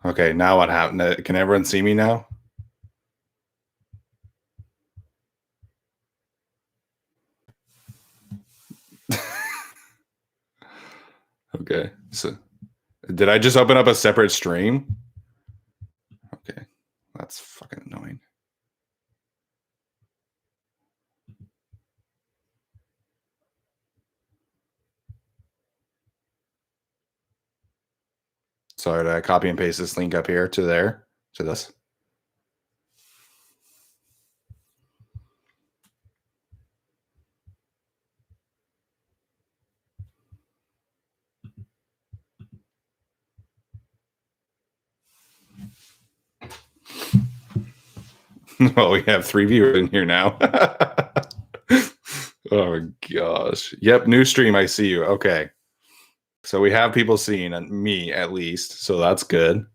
Okay, now what happened? Can everyone see me now? Okay. So did I just open up a separate stream? Okay. That's fucking annoying. So did I copy and paste this link up here to there? To this? Well, we have 3 viewers in here now. Oh my gosh. Yep, new stream. I see you. Okay. So we have people seeing me at least. So that's good.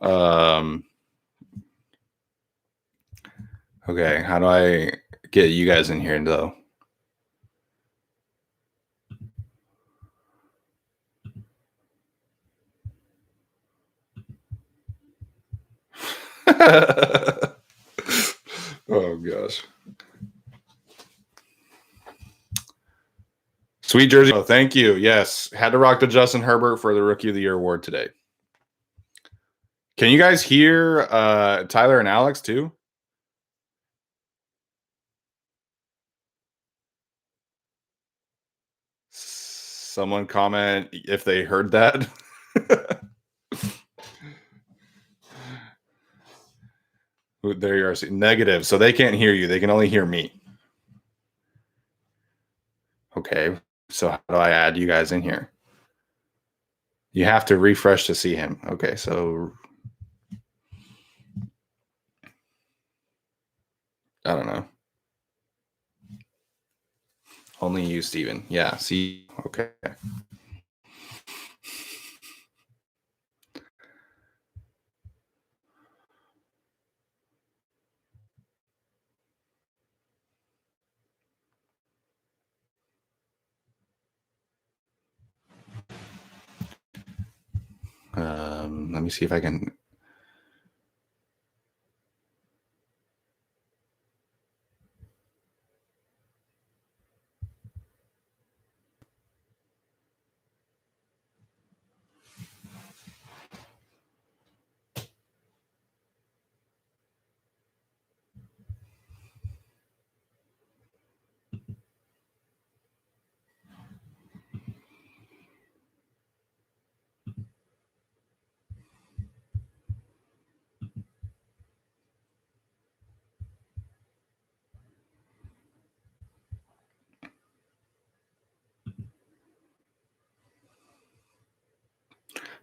Okay. How do I get you guys in here though? Oh gosh. Sweet jersey. Oh, thank you. Yes. Had to rock the Justin Herbert for the Rookie of the Year award today. Can you guys hear Tyler and Alex too? Someone comment if they heard that. There you are. Negative. So they can't hear you. They can only hear me. Okay. So how do I add you guys in here? You have to refresh to see him. Okay. So I don't know. Only you, Steven. Yeah. See. Okay. Let me see if I can.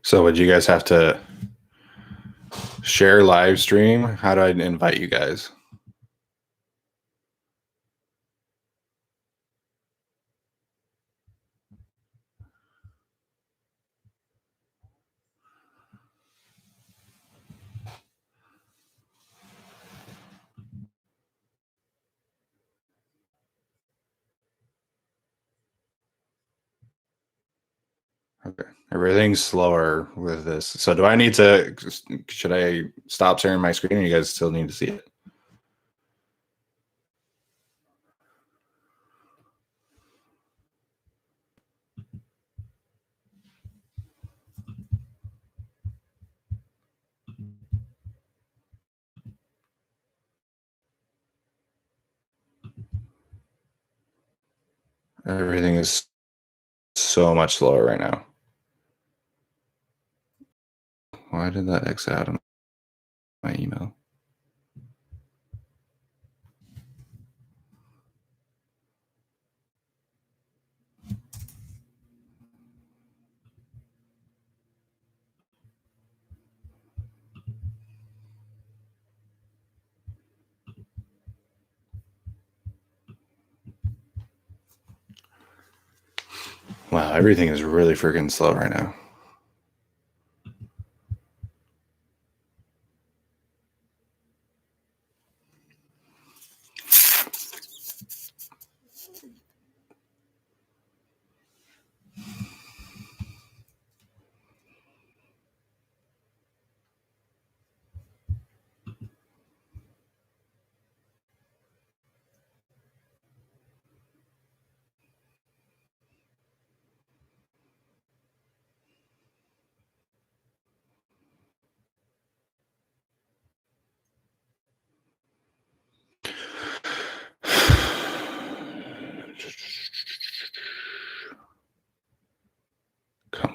So would you guys have to share live stream? How do I invite you guys? Okay. Everything's slower with this. So do I need to, should I stop sharing my screen or you guys still need to see it? Everything is so much slower right now. Why did that X out of my email? Wow, everything is really freaking slow right now.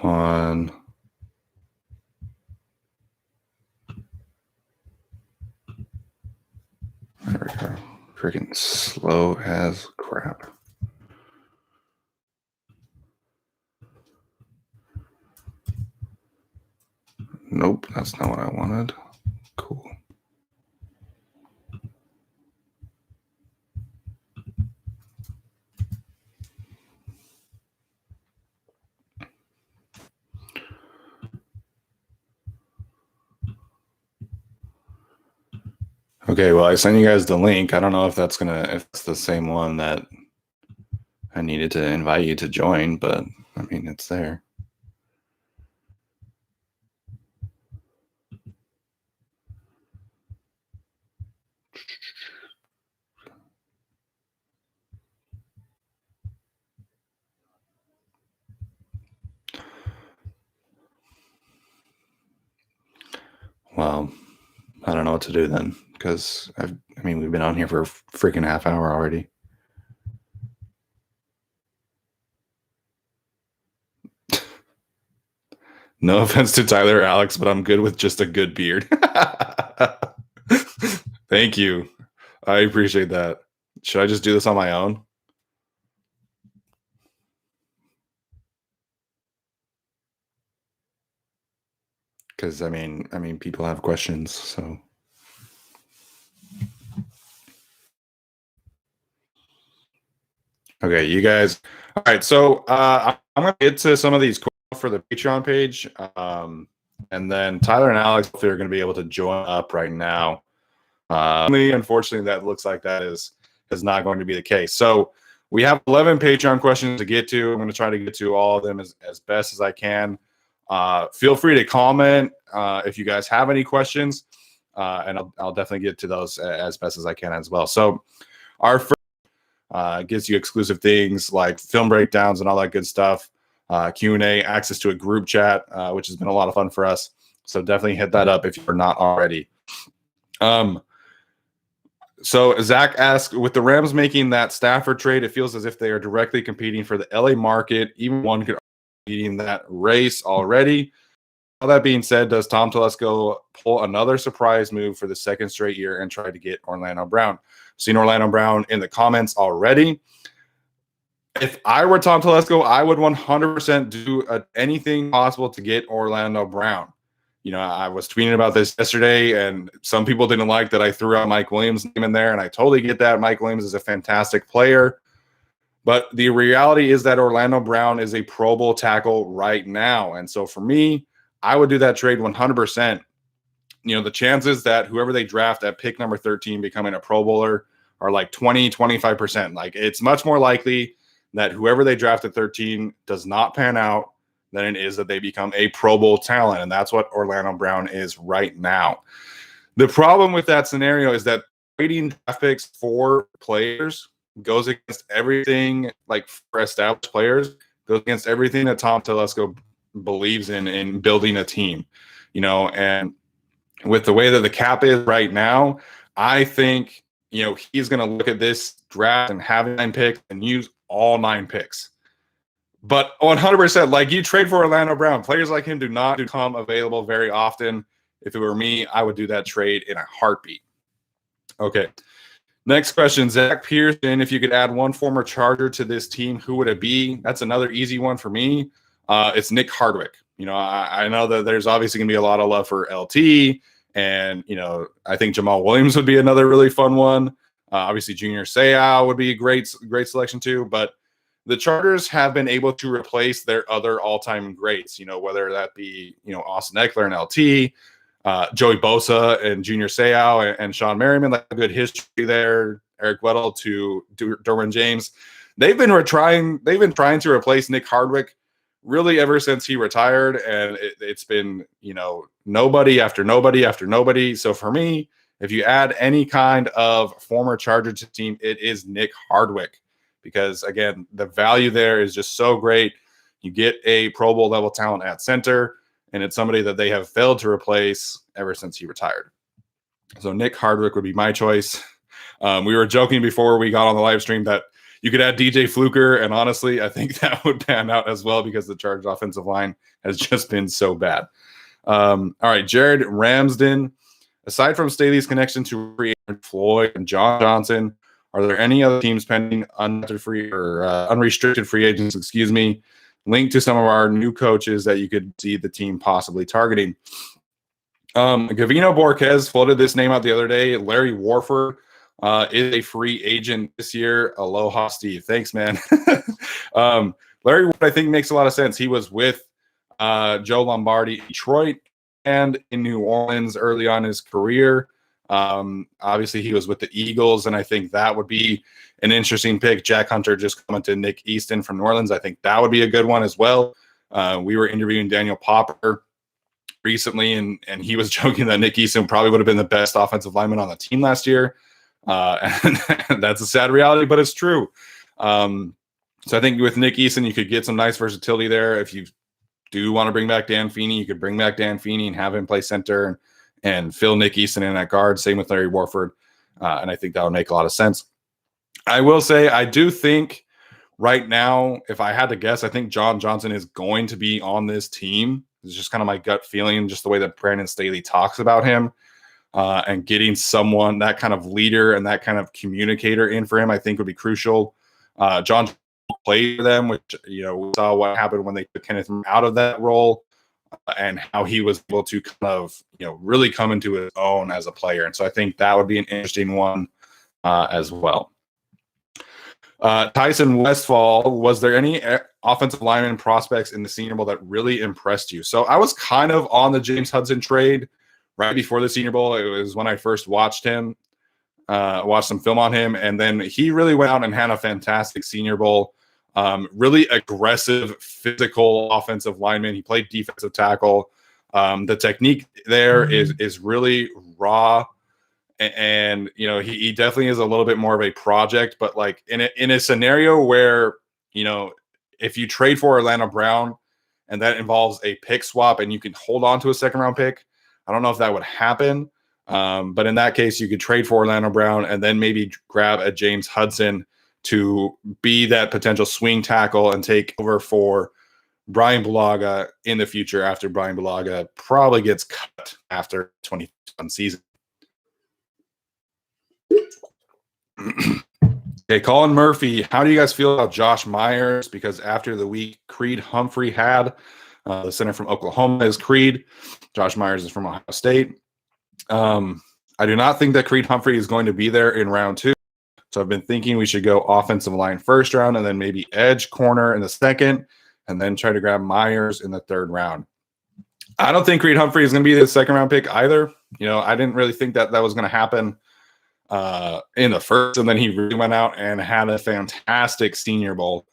on. There we go. Freaking slow as crap. Nope, that's not what I wanted. Cool. Okay, well, I sent you guys the link. I don't know if that's if it's the same one that I needed to invite you to join, but I mean, it's there. Well, I don't know what to do then, because we've been on here for a freaking half hour already. No offense to Tyler or Alex, but I'm good with just a good beard. Thank you. I appreciate that. Should I just do this on my own? Because I mean, people have questions, so. Okay, you guys. All right, so I'm gonna get to some of these questions for the Patreon page, and then Tyler and Alex are going to be able to join up right now. Unfortunately, that looks like that is not going to be the case. So we have 11 Patreon questions to get to. I'm going to try to get to all of them as best as I can. Feel free to comment if you guys have any questions, and I'll definitely get to those as best as I can as well. So our first gives you exclusive things like film breakdowns and all that good stuff, Q&A, access to a group chat, which has been a lot of fun for us. So definitely hit that up if you're not already. So Zach asked, with the Rams making that Stafford trade, it feels as if they are directly competing for the LA market. Even one could be leading that race already. All that being said, does Tom Telesco pull another surprise move for the second straight year and try to get Orlando Brown? I've seen Orlando Brown in the comments already. If I were Tom Telesco, I would 100% do anything possible to get Orlando Brown. You know, I was tweeting about this yesterday, and some people didn't like that I threw out Mike Williams' name in there, and I totally get that. Mike Williams is a fantastic player. But the reality is that Orlando Brown is a Pro Bowl tackle right now. And so for me, I would do that trade 100%. You know, the chances that whoever they draft at pick number 13 becoming a Pro Bowler are like 20, 25%. Like, it's much more likely that whoever they draft at 13 does not pan out than it is that they become a Pro Bowl talent. And that's what Orlando Brown is right now. The problem with that scenario is that trading draft picks for players goes against everything, like for established players, goes against everything that Tom Telesco believes in building a team, you know, and with the way that the cap is right now, I think, you know, he's going to look at this draft and have 9 picks and use all 9 picks. But 100%, like, you trade for Orlando Brown, players like him do not become available very often. If it were me, I would do that trade in a heartbeat. Okay. Next question, Zach Pearson. If you could add one former Charger to this team, who would it be? That's another easy one for me. It's Nick Hardwick. You know, I know that there's obviously going to be a lot of love for LT, and, you know, I think Jamal Williams would be another really fun one. Obviously, Junior Seau would be a great selection too. But the Chargers have been able to replace their other all-time greats, you know, whether that be, you know, Austin Eckler and LT, Joey Bosa and Junior Seau and Sean Merriman, like a good history there. Eric Weddle to Derwin James. They've been trying to replace Nick Hardwick really ever since he retired, and it's been, you know, nobody after nobody after nobody. So for me, if you add any kind of former Charger to the team, it is Nick Hardwick, because again, the value there is just so great. You get a Pro Bowl level talent at center, and it's somebody that they have failed to replace ever since he retired. So Nick Hardwick would be my choice. We were joking before we got on the live stream that, You could add DJ Fluker, and honestly, I think that would pan out as well because the Chargers offensive line has just been so bad. All right, Jared Ramsden. Aside from Staley's connection to free agent Floyd and John Johnson, are there any other teams pending unrestricted free agents, linked to some of our new coaches that you could see the team possibly targeting? Gavino Borquez floated this name out the other day. Larry Warford is a free agent this year. Aloha, Steve. Thanks, man. Larry Warford, I think, makes a lot of sense. He was with Joe Lombardi in Detroit and in New Orleans early on in his career. Obviously, he was with the Eagles, and I think that would be an interesting pick. Jack Hunter just coming to Nick Easton from New Orleans. I think that would be a good one as well. We were interviewing Daniel Popper recently, and he was joking that Nick Easton probably would have been the best offensive lineman on the team last year. And that's a sad reality, but it's true. So I think with Nick Easton, you could get some nice versatility there. If you do want to bring back Dan Feeney, you could bring back Dan Feeney and have him play center and fill Nick Easton in at guard. Same with Larry Warford. And I think that would make a lot of sense. I will say, I do think right now, if I had to guess, I think John Johnson is going to be on this team. It's just kind of my gut feeling, just the way that Brandon Staley talks about him. And getting someone, that kind of leader and that kind of communicator in for him, I think would be crucial. John played for them, which, we saw what happened when they took Kenneth out of that role and how he was able to kind of, really come into his own as a player. And so I think that would be an interesting one as well. Tyson Westfall, was there any offensive lineman prospects in the Senior Bowl that really impressed you? So I was kind of on the James Hudson trade right before the Senior Bowl. It was when I first watched him, watched some film on him, and then he really went out and had a fantastic Senior Bowl. Really aggressive, physical offensive lineman. He played defensive tackle. The technique there is really raw, and he definitely is a little bit more of a project. But like in a scenario where if you trade for Orlando Brown and that involves a pick swap and you can hold on to a second round pick, I don't know if that would happen. But in that case, you could trade for Orlando Brown and then maybe grab a James Hudson to be that potential swing tackle and take over for Brian Bulaga in the future after Brian Bulaga probably gets cut after 2021 season. Okay, Colin Murphy, how do you guys feel about Josh Myers? Because after the week Creed Humphrey had, the center from Oklahoma is Creed. Josh Myers is from Ohio State. I do not think that Creed Humphrey is going to be there in round 2. So I've been thinking we should go offensive line first round and then maybe edge corner in the second and then try to grab Myers in the third round. I don't think Creed Humphrey is going to be the second round pick either. I didn't really think that was going to happen in the first, and then he really went out and had a fantastic Senior Bowl,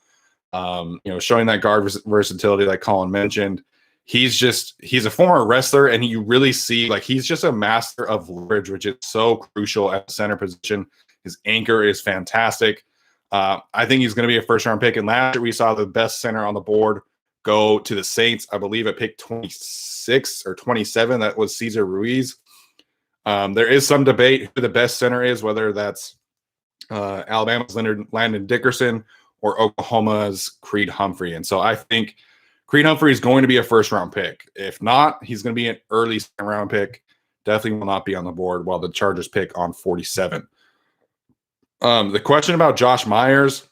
showing that guard versatility like Colin mentioned. He's a former wrestler, and you really see like he's just a master of leverage, which is so crucial at the center position. His anchor is fantastic. I think he's going to be a first-round pick. And last year we saw the best center on the board go to the Saints. I believe at pick 26 or 27. That was Cesar Ruiz. There is some debate who the best center is, whether that's Alabama's Landon Dickerson or Oklahoma's Creed Humphrey. And so I think Creed Humphrey is going to be a first-round pick. If not, he's going to be an early second-round pick. Definitely will not be on the board while the Chargers pick on 47. The question about Josh Myers,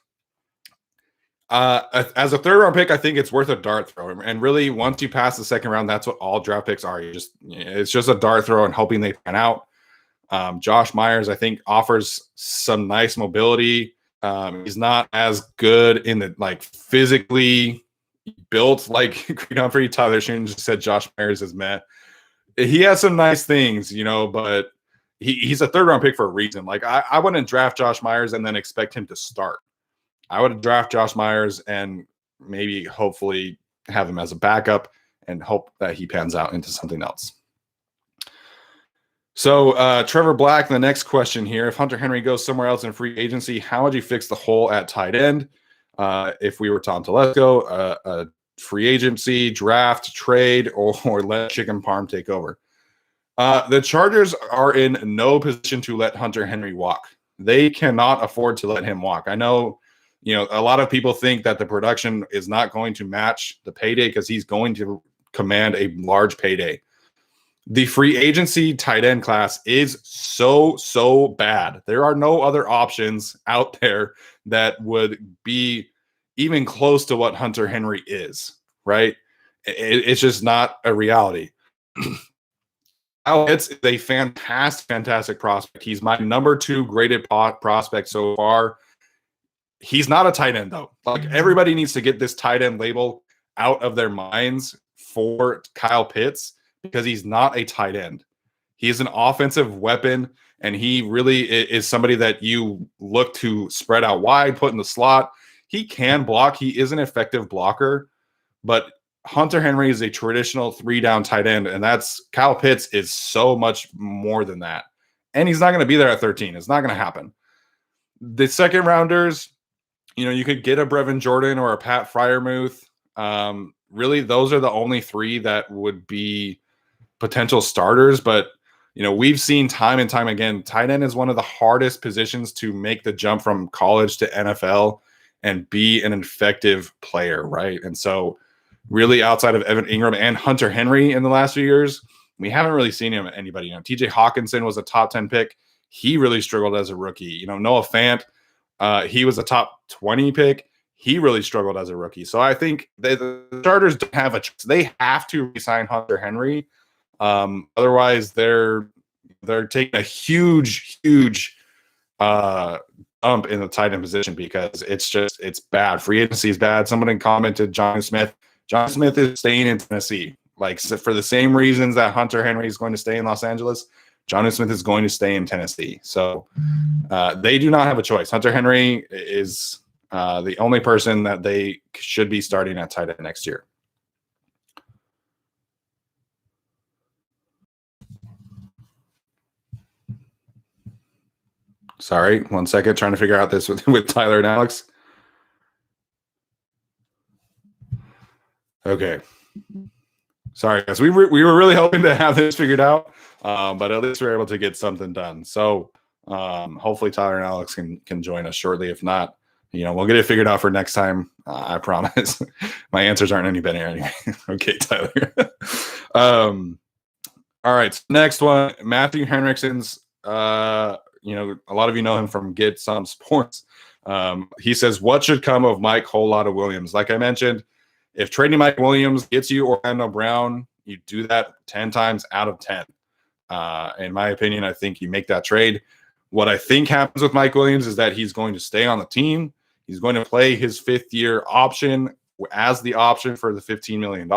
as a third-round pick, I think it's worth a dart throw. And really, once you pass the second round, that's what all draft picks are. It's just a dart throw and hoping they pan out. Josh Myers, I think, offers some nice mobility. He's not as good in the physically built like Creed Humphrey. Tyler Sheen just said Josh Myers is meh. He has some nice things, but he's a third-round pick for a reason. Like I wouldn't draft Josh Myers and then expect him to start. I would draft Josh Myers and maybe hopefully have him as a backup and hope that he pans out into something else. So Trevor Black, the next question here. If Hunter Henry goes somewhere else in free agency, how would you fix the hole at tight end? If we were Tom Telesco, a free agency, draft, trade, or let Chicken Parm take over. The Chargers are in no position to let Hunter Henry walk. They cannot afford to let him walk. I know a lot of people think that the production is not going to match the payday because he's going to command a large payday. The free agency tight end class is so bad. There are no other options out there that would be even close to what Hunter Henry is, right? It's just not a reality. It's a fantastic prospect. He's my number 2 graded prospect so far. He's not a tight end, though. Like, everybody needs to get this tight end label out of their minds for Kyle Pitts because he's not a tight end. He's an offensive weapon, and he really is somebody that you look to spread out wide, put in the slot. He can block. He is an effective blocker, but Hunter Henry is a traditional 3-down tight end, and Kyle Pitts is so much more than that. And he's not going to be there at 13. It's not going to happen. The second rounders, you could get a Brevin Jordan or a Pat Freiermuth. Really, those are the only 3 that would be potential starters. But, we've seen time and time again, tight end is one of the hardest positions to make the jump from college to NFL and be an effective player, right? And so really, outside of Evan Ingram and Hunter Henry in the last few years, we haven't really seen anybody. TJ Hawkinson was a top 10 pick. He really struggled as a rookie. Noah Fant, he was a top 20 pick. He really struggled as a rookie. So I think the starters don't have a choice. They have to resign Hunter Henry. Otherwise, they're taking a huge ump in the tight end position because it's bad. Free agency is bad. Someone commented, John Smith is staying in Tennessee. Like, for the same reasons that Hunter Henry is going to stay in Los Angeles, John Smith is going to stay in Tennessee. So they do not have a choice. Hunter Henry is the only person that they should be starting at tight end next year. Sorry, 1 second, trying to figure out this with Tyler and Alex. Okay. Sorry, guys. We were really hoping to have this figured out, but at least we were able to get something done. So hopefully Tyler and Alex can join us shortly. If not, we'll get it figured out for next time. I promise. My answers aren't any better anyway. Okay, Tyler. All right. So next one, Matthew Henrikson's. A lot of you know him from Get Some Sports. He says, what should come of Mike Whole Lotta Williams? Like I mentioned, if trading Mike Williams gets you Orlando Brown, you do that 10 times out of 10. In my opinion, I think you make that trade. What I think happens with Mike Williams is that he's going to stay on the team. He's going to play his 5th-year option as the option for the $15 million.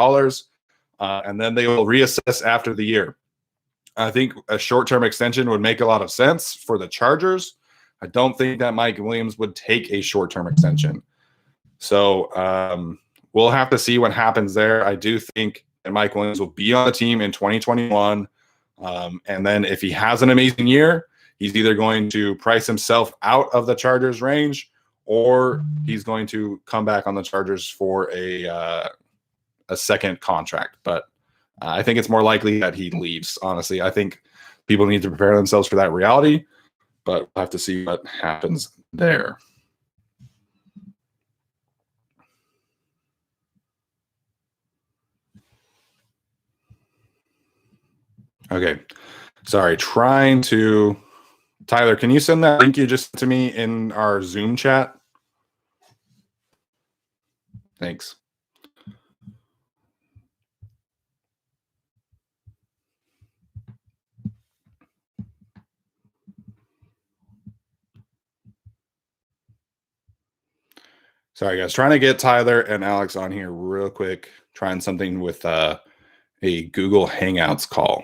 And then they will reassess after the year. I think a short-term extension would make a lot of sense for the Chargers. I don't think that Mike Williams would take a short-term extension. So we'll have to see what happens there. I do think that Mike Williams will be on the team in 2021. And then if he has an amazing year, he's either going to price himself out of the Chargers range or he's going to come back on the Chargers for a second contract. But I think it's more likely that he leaves, honestly. I think people need to prepare themselves for that reality, but we'll have to see what happens there. Okay. Sorry, Tyler, can you send that link you just to me in our Zoom chat? Thanks. Sorry, guys. Trying to get Tyler and Alex on here real quick. Trying something with a Google Hangouts call.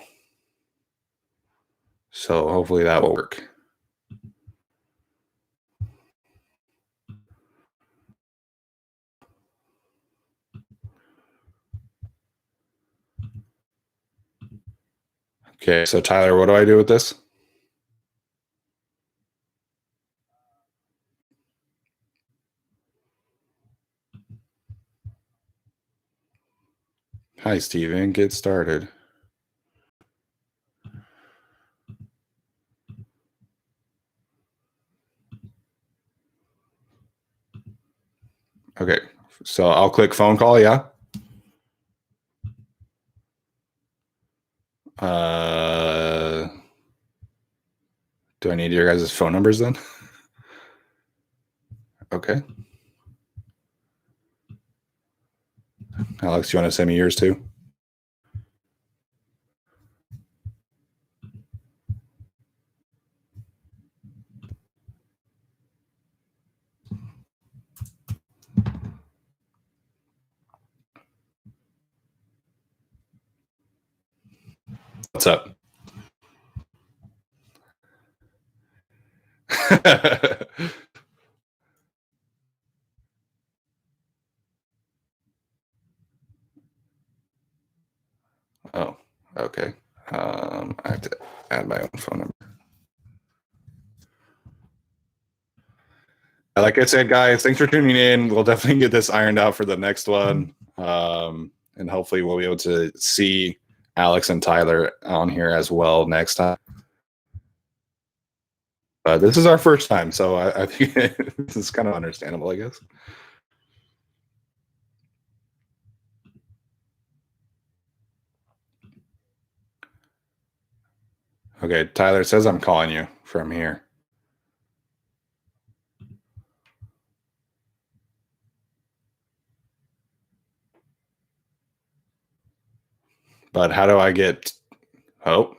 So hopefully that will work. Okay, so Tyler, what do I do with this? Hi, Steven. Get started. So I'll click phone call. Yeah. Do I need your guys' phone numbers then? Okay. Alex, you want to send me yours too? What's up? Oh, okay. I have to add my own phone number. Like I said, guys, thanks for tuning in. We'll definitely get this ironed out for the next one. And hopefully we'll be able to see Alex and Tyler on here as well next time. But this is our first time, so I think this is kind of understandable, I guess. Okay, Tyler says I'm calling you from here. But how do I get oh?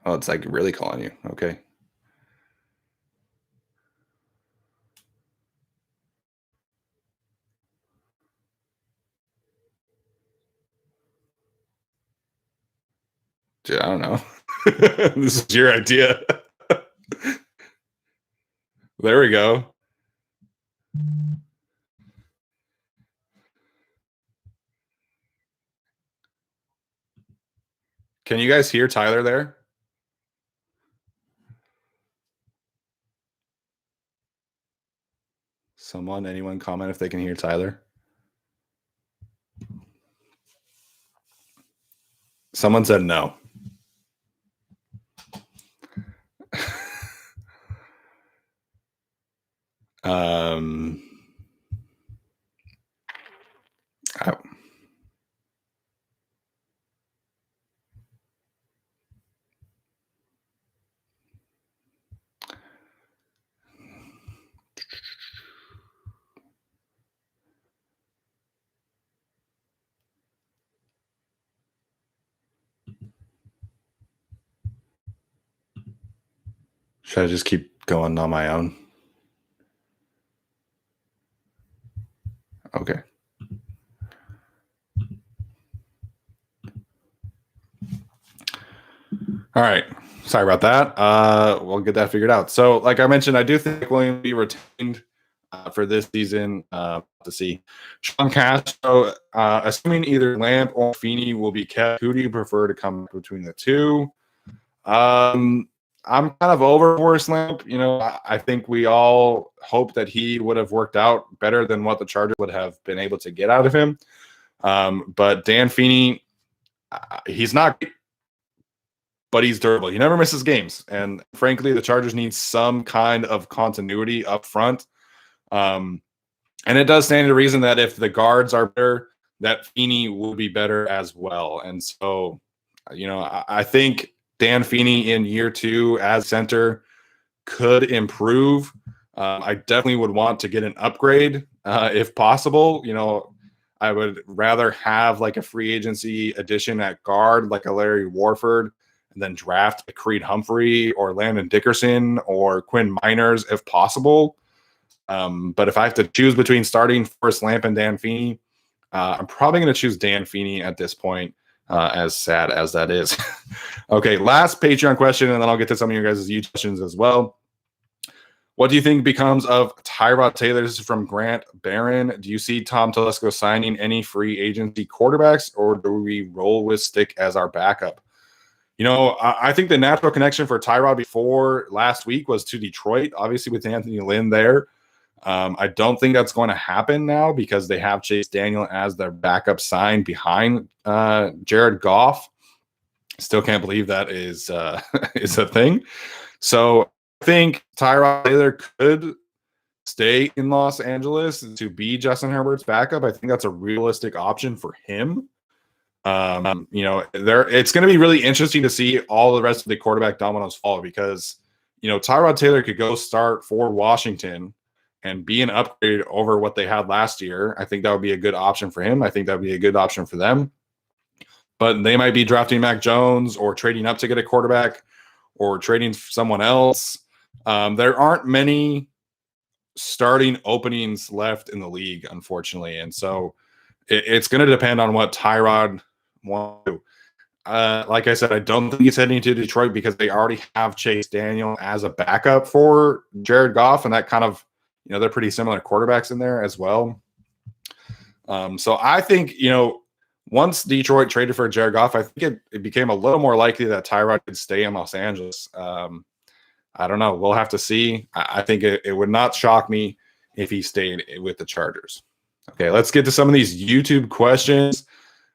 Oh, it's like really calling you. Okay. I don't know. This is your idea. There we go. Can you guys hear Tyler there? Anyone comment if they can hear Tyler? Someone said no. um, I, should I just keep going on my own? Okay. All right. Sorry about that. We'll get that figured out. So, like I mentioned, I do think William will be retained for this season. To see Sean Castro, assuming either Lamp or Feeney will be kept. Who do you prefer to come between the two? I'm kind of over Forrest Lamp. You know, I think we all hope that he would have worked out better than what the Chargers would have been able to get out of him. But Dan Feeney, he's not, but he's durable. He never misses games. And frankly, the Chargers need some kind of continuity up front. And it does stand to reason that if the guards are better, that Feeney will be better as well. And so, you know, I think Dan Feeney in year 2 as center could improve. I definitely would want to get an upgrade if possible. You know, I would rather have like a free agency addition at guard, like a Larry Warford, and then draft a Creed Humphrey or Landon Dickerson or Quinn Miners if possible. But if I have to choose between starting Forrest Lamp and Dan Feeney, I'm probably going to choose Dan Feeney at this point, as sad as that is. Okay, last Patreon question, and then I'll get to some of your guys' YouTube questions as well. What do you think becomes of Tyrod Taylor? This is from Grant Barron. Do you see Tom Telesco signing any free agency quarterbacks, or do we roll with Stick as our backup? You know, I think the natural connection for Tyrod before last week was to Detroit, obviously with Anthony Lynn there. I don't think that's going to happen now because they have Chase Daniel as their backup sign behind Jared Goff. Still can't believe that is is a thing. So I think Tyrod Taylor could stay in Los Angeles to be Justin Herbert's backup, I think that's a realistic option for him. It's going to be really interesting to see all the rest of the quarterback dominoes fall because, Tyrod Taylor could go start for Washington and be an upgrade over what they had last year. I think that would be a good option for him. I think that would be a good option for them. But they might be drafting Mac Jones or trading up to get a quarterback or trading someone else. There aren't many starting openings left in the league, unfortunately. And so it's going to depend on what Tyrod wants to do. Like I said, I don't think he's heading to Detroit because they already have Chase Daniel as a backup for Jared Goff, and that kind of, they're pretty similar quarterbacks in there as well. So I think, once Detroit traded for Jared Goff, I think it became a little more likely that Tyrod could stay in Los Angeles. I don't know. We'll have to see. I think it would not shock me if he stayed with the Chargers. Okay, let's get to some of these YouTube questions.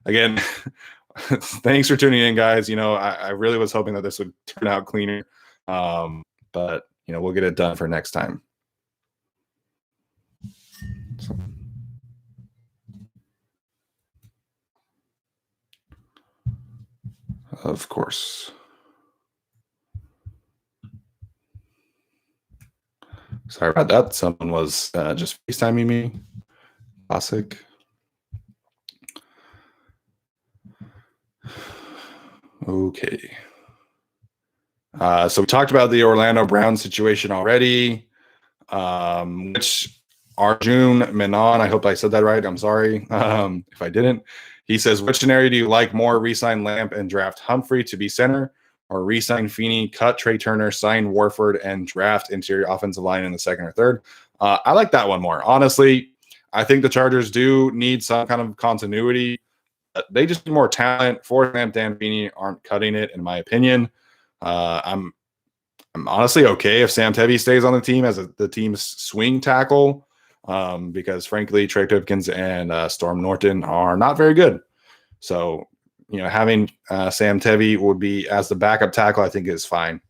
Again, thanks for tuning in, guys. I really was hoping that this would turn out cleaner. But, we'll get it done for next time. So. Of course. Sorry about that. Someone was just FaceTiming me. Classic. Okay. So we talked about the Orlando Brown situation already. Which Arjun Menon, I hope I said that right. I'm sorry if I didn't. He says, which scenario do you like more? Resign Lamp and draft Humphrey to be center, or resign Feeney, cut Trey Turner, sign Warford, and draft interior offensive line in the second or third? I like that one more. Honestly, I think the Chargers do need some kind of continuity. They just need more talent. Forrest Lamp, Dan Feeney aren't cutting it, in my opinion. I'm honestly okay if Sam Tevy stays on the team as the team's swing tackle, because frankly, Trey Pipkins and Storm Norton are not very good. So, having Sam Tevy would be as the backup tackle, I think is fine.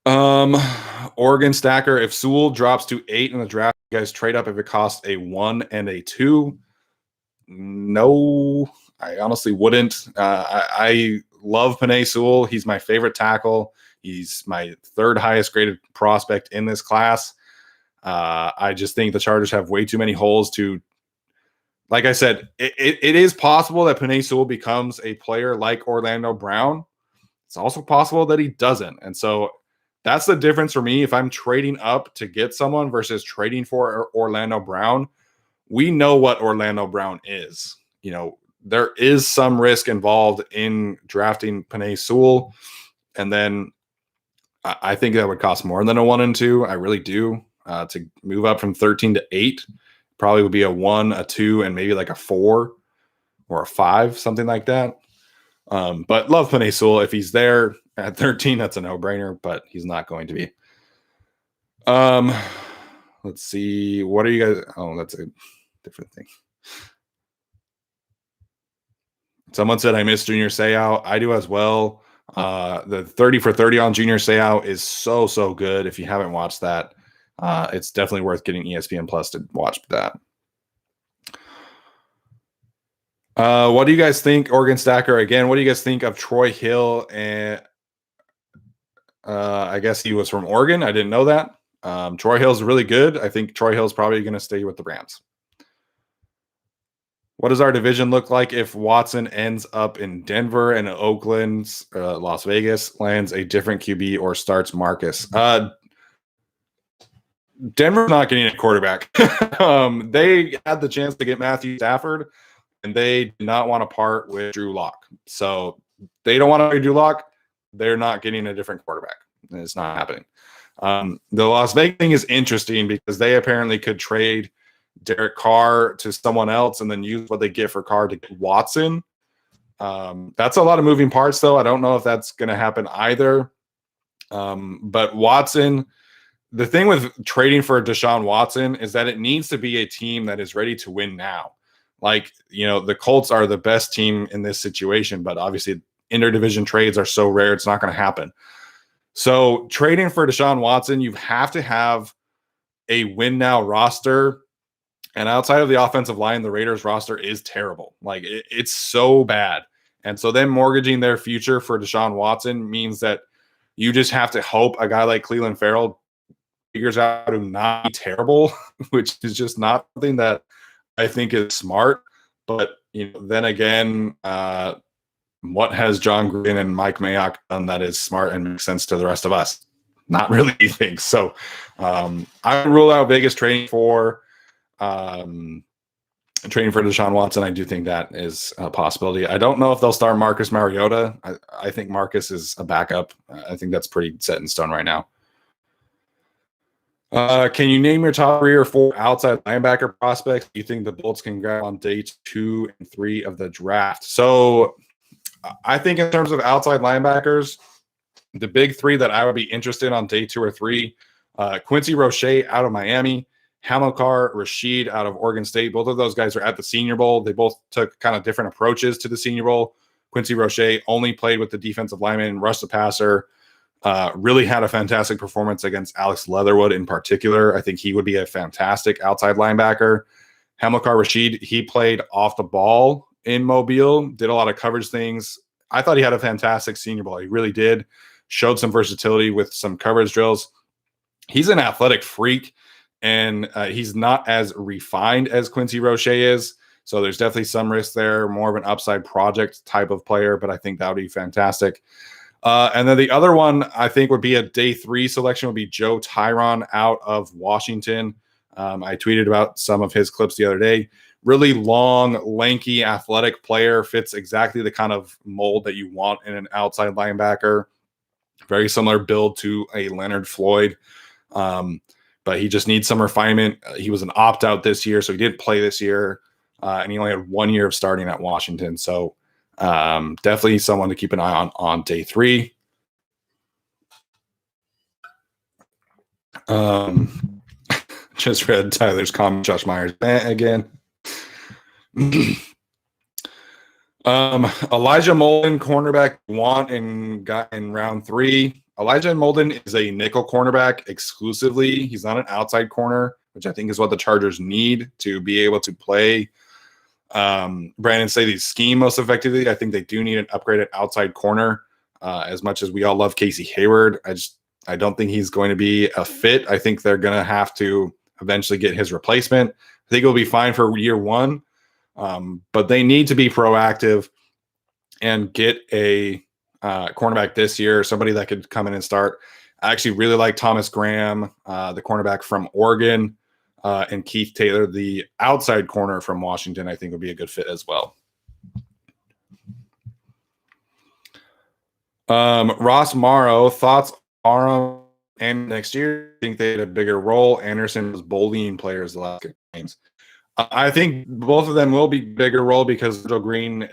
Oregon Stacker, if Sewell drops to 8 in the draft, you guys trade up if it costs a 1 and a 2. No, I honestly wouldn't. I love Penei Sewell. He's my favorite tackle. He's my third highest graded prospect in this class. I just think the Chargers have way too many holes to, like I said, it is possible that Penei Sewell becomes a player like Orlando Brown. It's also possible that he doesn't. And so that's the difference for me. If I'm trading up to get someone versus trading for Orlando Brown, we know what Orlando Brown is. There is some risk involved in drafting Penei Sewell. And then I think that would cost more than a 1 and 2. I really do. To move up from 13 to 8 probably would be a 1, a 2, and maybe like a 4 or a 5, something like that. But love Penei Sewell. If he's there at 13, that's a no-brainer, but he's not going to be. Let's see. What are you guys? Oh, that's a different thing. Someone said I miss Junior Seau. I do as well. The 30 for 30 on Junior Seau is so good. If you haven't watched that, it's definitely worth getting ESPN Plus to watch that. What do you guys think, Oregon Stacker? Again, what do you guys think of Troy Hill? And I guess he was from Oregon. I didn't know that. Troy Hill's really good. I think Troy Hill's probably going to stay with the Rams. What does our division look like if Watson ends up in Denver and Oakland, Las Vegas lands a different QB or starts Marcus? Denver's not getting a quarterback. They had the chance to get Matthew Stafford, and they did not want to part with Drew Lock. So they don't want to get Drew Lock. They're not getting a different quarterback. It's not happening. The Las Vegas thing is interesting because they apparently could trade Derek Carr to someone else and then use what they get for Carr to get Watson. That's a lot of moving parts, though. I don't know if that's going to happen either. But Watson, the thing with trading for Deshaun Watson is that it needs to be a team that is ready to win now. Like, the Colts are the best team in this situation, but obviously interdivision trades are so rare, it's not going to happen. So trading for Deshaun Watson, you have to have a win now roster. And outside of the offensive line, the Raiders roster is terrible. Like it's so bad. And so then mortgaging their future for Deshaun Watson means that you just have to hope a guy like Cleveland Farrell figures out how to not be terrible, which is just not something that I think is smart. But then again, what has John Green and Mike Mayock done that is smart and makes sense to the rest of us? Not really anything. So I would rule out Vegas trading for Deshaun Watson. I do think that is a possibility. I don't know if they'll start Marcus Mariota. I think Marcus is a backup. I think that's pretty set in stone right now. Can you name your top 3 or 4 outside linebacker prospects you think the Bolts can grab on day 2 and 3 of the draft? So I think in terms of outside linebackers, the big 3 that I would be interested on day 2 or 3, Quincy Roche out of Miami, Hamilcar Rashed out of Oregon State. Both of those guys are at the Senior Bowl. They both took kind of different approaches to the Senior Bowl. Quincy Roche only played with the defensive lineman, rushed the passer, really had a fantastic performance against Alex Leatherwood in particular. I think he would be a fantastic outside linebacker. Hamilcar Rashed, he played off the ball in Mobile, did a lot of coverage things. I thought he had a fantastic Senior Bowl. He really did. Showed some versatility with some coverage drills. He's an athletic freak, and he's not as refined as Quincy Roche is. So there's definitely some risk there, more of an upside project type of player, but I think that would be fantastic. And then the other one I think would be a day 3 selection would be Joe Tyron out of Washington. I tweeted about some of his clips the other day. Really long, lanky, athletic player, fits exactly the kind of mold that you want in an outside linebacker. Very similar build to a Leonard Floyd. But he just needs some refinement. He was an opt-out this year, so he didn't play this year. And he only had 1 year of starting at Washington. So definitely someone to keep an eye on day 3. Just read Tyler's comment, Josh Myers again. Elijah Molden, cornerback want and got in round 3. Elijah Molden is a nickel cornerback exclusively. He's not an outside corner, which I think is what the Chargers need to be able to play Brandon Staley's scheme most effectively. I think they do need an upgraded outside corner. As much as we all love Casey Hayward, I don't think he's going to be a fit. I think they're going to have to eventually get his replacement. I think it'll be fine for year 1, but they need to be proactive and get a cornerback this year, somebody that could come in and start. I actually really like Thomas Graham, the cornerback from Oregon, and Keith Taylor, the outside corner from Washington, I think would be a good fit as well. Ross Morrow, thoughts on and next year? I think they had a bigger role. Anderson was bullying players the last games. I think both of them will be bigger role because Joe Green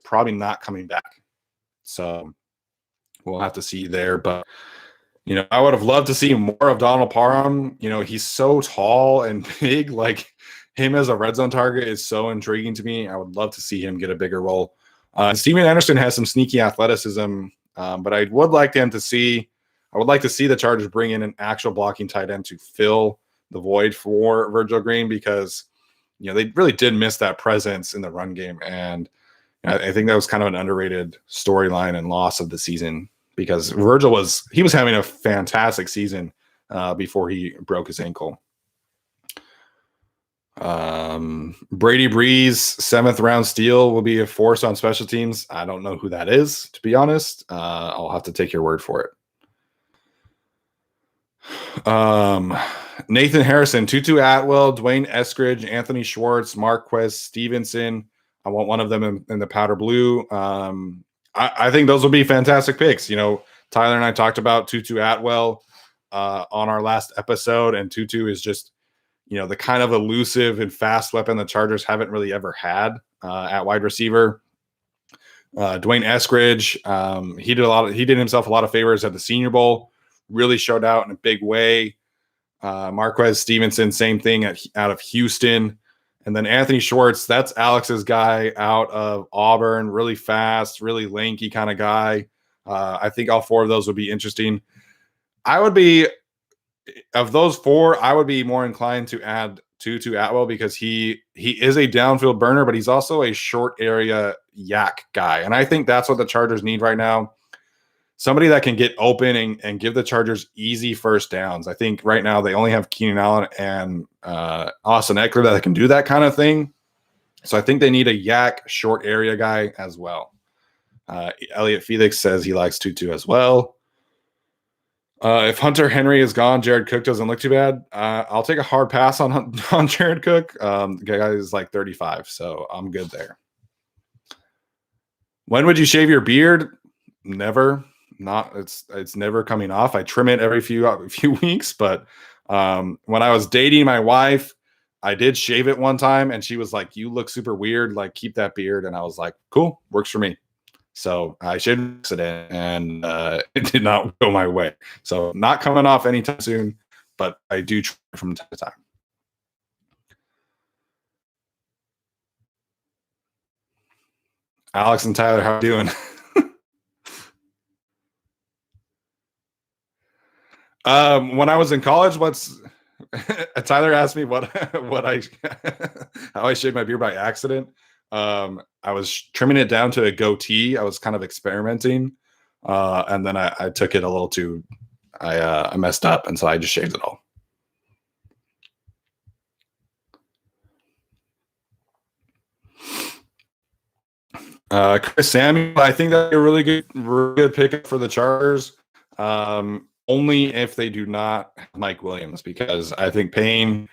probably not coming back. So we'll have to see there. But, I would have loved to see more of Donald Parham. He's so tall and big. Like, him as a red zone target is so intriguing to me. I would love to see him get a bigger role. Steven Anderson has some sneaky athleticism, but I would like to see the Chargers bring in an actual blocking tight end to fill the void for Virgil Green because, they really did miss that presence in the run game. And I think that was kind of an underrated storyline and loss of the season because Virgil was having a fantastic season before he broke his ankle. Brady Breeze, 7th round steal will be a force on special teams. I don't know who that is, to be honest. I'll have to take your word for it. Nathan Harrison, Tutu Atwell, Dwayne Eskridge, Anthony Schwartz, Marquez Stevenson. I want one of them in the powder blue. I think those will be fantastic picks. Tyler and I talked about Tutu Atwell on our last episode, and Tutu is just, the kind of elusive and fast weapon the Chargers haven't really ever had at wide receiver. Dwayne Eskridge, he did himself a lot of favors at the Senior Bowl, really showed out in a big way. Marquez Stevenson, same thing out of Houston. And then Anthony Schwartz, that's Alex's guy out of Auburn, really fast, really lanky kind of guy. I think all 4 of those would be interesting. I would be of those four, I would be more inclined to add Tutu Atwell because he is a downfield burner, but he's also a short area yak guy. And I think that's what the Chargers need right now. Somebody that can get open and give the Chargers easy first downs. I think right now they only have Keenan Allen and Austin Eckler that can do that kind of thing. So I think they need a yak short area guy as well. Elliot Felix says he likes Tutu as well. If Hunter Henry is gone, Jared Cook doesn't look too bad. I'll take a hard pass on Jared Cook. The guy is like 35, so I'm good there. When would you shave your beard? Never. It's never coming off. I trim it every few weeks, but when I was dating my wife, I did shave it one time, and she was like, "You look super weird. Like, keep that beard." And I was like, "Cool, works for me." So I shaved it, and it did not go my way. So not coming off anytime soon, but I do try from time to time. Alex and Tyler, how are you doing? When I was in college, Tyler asked me what I how I shaved my beard by accident. I was trimming it down to a goatee. I was kind of experimenting, and then I took it a little too. I messed up, and so I just shaved it all. Chris Samuel, I think that's a really good pickup for the Chargers. Only if they do not have Mike Williams, because I think paying,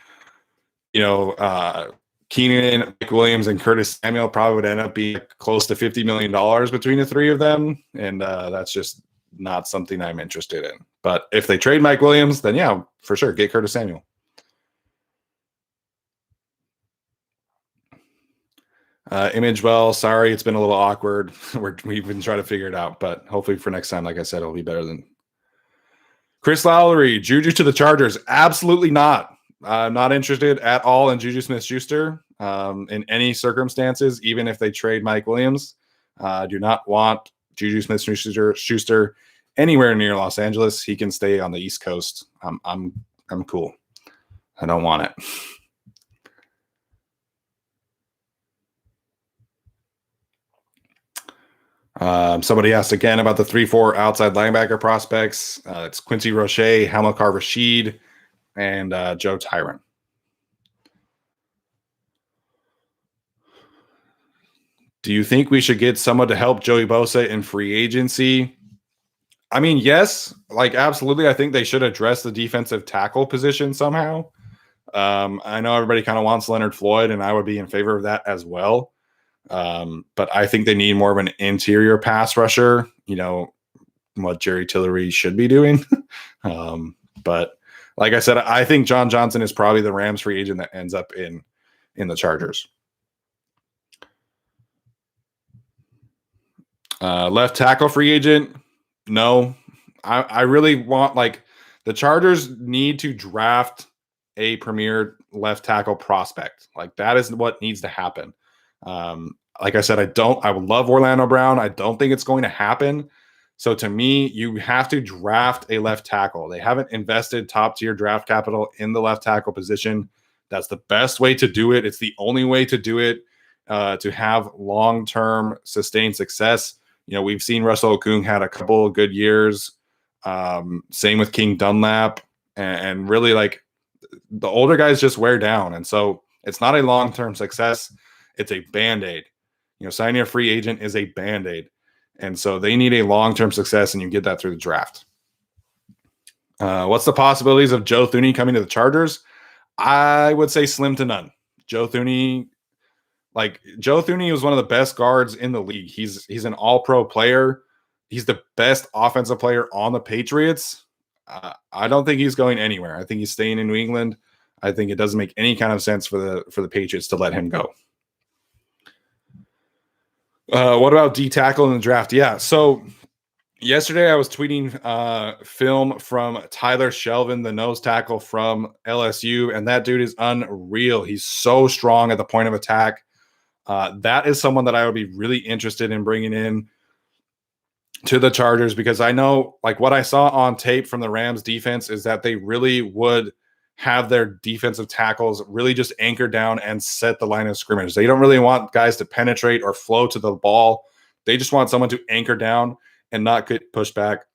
Keenan, Mike Williams, and Curtis Samuel probably would end up being close to $50 million between the three of them. And that's just not something I'm interested in. But if they trade Mike Williams, then yeah, for sure, get Curtis Samuel. Image, well, sorry, it's been a little awkward. We've been trying to figure it out, but hopefully for next time, like I said, it'll be better than Chris Lowry. Juju to the Chargers. Absolutely not. I'm not interested at all in Juju Smith-Schuster in any circumstances, even if they trade Mike Williams. Do not want Juju Smith-Schuster anywhere near Los Angeles. He can stay on the East Coast. I'm cool. I don't want it. Somebody asked again about the 3-4 outside linebacker prospects. It's Quincy Roche, Hamilcar Rashid, and Joe Tyron. Do you think we should get someone to help Joey Bosa in free agency? I mean, yes, like absolutely. I think they should address the defensive tackle position somehow. I know everybody kind of wants Leonard Floyd, and I would be in favor of that as well. But I think they need more of an interior pass rusher, what Jerry Tillery should be doing. But like I said, I think John Johnson is probably the Rams free agent that ends up in the Chargers. Left tackle free agent. No, I really want, like, the Chargers need to draft a premier left tackle prospect. Like, that is what needs to happen. Like I said, I would love Orlando Brown. I don't think it's going to happen. So to me, you have to draft a left tackle. They haven't invested top tier draft capital in the left tackle position. That's the best way to do it. It's the only way to do it to have long-term sustained success. We've seen Russell Okung had a couple of good years. Same with King Dunlap. And really, like, the older guys just wear down. And so it's not a long-term success. It's a Band-Aid. Signing a free agent is a Band-Aid. And so they need a long-term success, and you get that through the draft. What's the possibilities of Joe Thuney coming to the Chargers? I would say slim to none. Joe Thuney was one of the best guards in the league. He's an all-pro player. He's the best offensive player on the Patriots. I don't think he's going anywhere. I think he's staying in New England. I think it doesn't make any kind of sense for the Patriots to let him go. What about D tackle in the draft? Yeah. So yesterday I was tweeting film from Tyler Shelvin, the nose tackle from LSU, and that dude is unreal. He's so strong at the point of attack. That is someone that I would be really interested in bringing in. to the Chargers, because I know, like, what I saw on tape from the Rams defense is that they really would have their defensive tackles really just anchor down and set the line of scrimmage. They don't really want guys to penetrate or flow to the ball. They just want someone to anchor down and not get pushed back.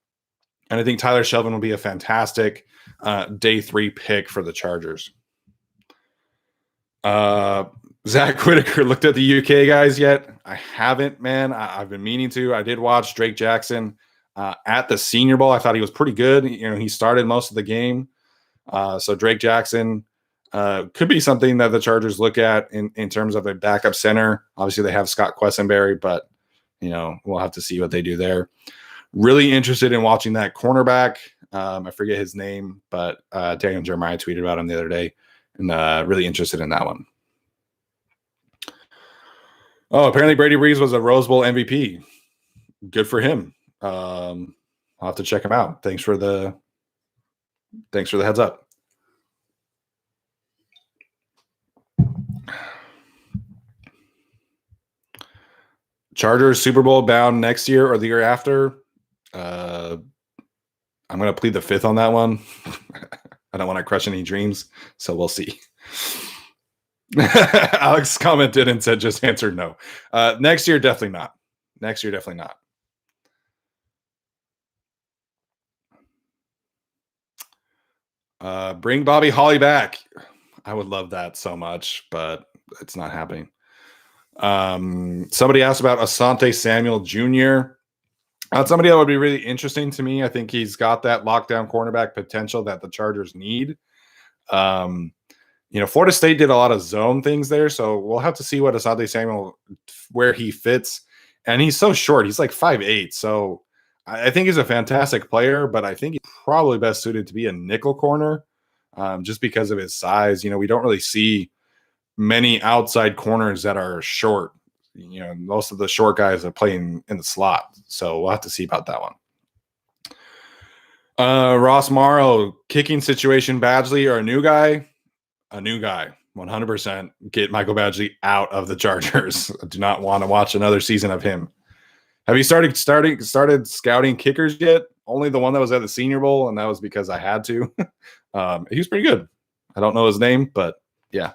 And I think Tyler Shelvin will be a fantastic day 3 pick for the Chargers. Zach Whitaker looked at the UK guys yet? I haven't, man. I've been meaning to. I did watch Drake Jackson at the Senior Bowl. I thought he was pretty good. You know, he started most of the game. So Drake Jackson could be something that the Chargers look at in terms of a backup center. Obviously, they have Scott Quessenberry, but, you know, we'll have to see what they do there. Really interested in watching that cornerback. I forget his name, but Daniel Jeremiah tweeted about him the other day, and really interested in that one. Oh, apparently Brady Breeze was a Rose Bowl MVP. Good for him. I'll have to check him out. Thanks for the heads up. Chargers Super Bowl bound next year or the year after. I'm going to plead the fifth on that one. I don't want to crush any dreams, so we'll see. Alex commented and said, just answer no. Next year, definitely not. Next year, definitely not. Bring Bobby Holly back. I would love that so much, but it's not happening. Somebody asked about Asante Samuel Jr. Somebody that would be really interesting to me. I think he's got that lockdown cornerback potential that the Chargers need. You know, Florida State did a lot of zone things there, so we'll have to see what Asante Samuel, where he fits. And he's so short. He's like 5'8". So I think he's a fantastic player, but I think he's probably best suited to be a nickel corner just because of his size. You know, we don't really see many outside corners that are short. You know, most of the short guys are playing in the slot. So we'll have to see about that one. Ross Morrow, kicking situation, Badgley or a new guy? A new guy, 100%. Get Michael Badgley out of the Chargers. I do not want to watch another season of him. Have you started scouting kickers yet? Only the one that was at the Senior Bowl, and that was because I had to. He was pretty good. I don't know his name, but yeah.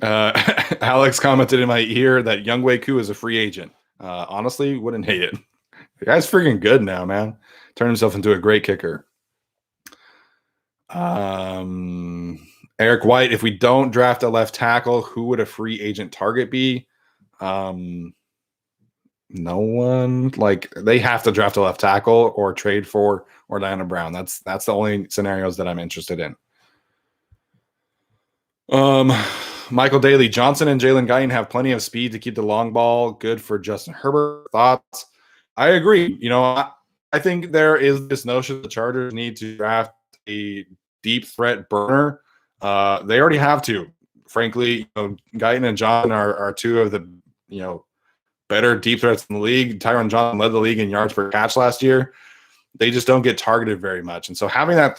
Alex commented in my ear that Younghoe Koo is a free agent. Honestly, wouldn't hate it. The guy's freaking good now, man. Turned himself into a great kicker. Eric White, if we don't draft a left tackle, who would a free agent target be? No one. Like, they have to draft a left tackle or trade for Orlando Brown. That's the only scenarios that I'm interested in. Michael Daly, Johnson and Jalen Guyton have plenty of speed to keep the long ball good for Justin Herbert. Thoughts? I agree. You know, I think there is this notion the Chargers need to draft a deep threat burner. They already have to. Frankly, you know, Guyton and Johnson are two of the, you know, better deep threats in the league. Tyron Johnson led the league in yards per catch last year. They just don't get targeted very much. And so having that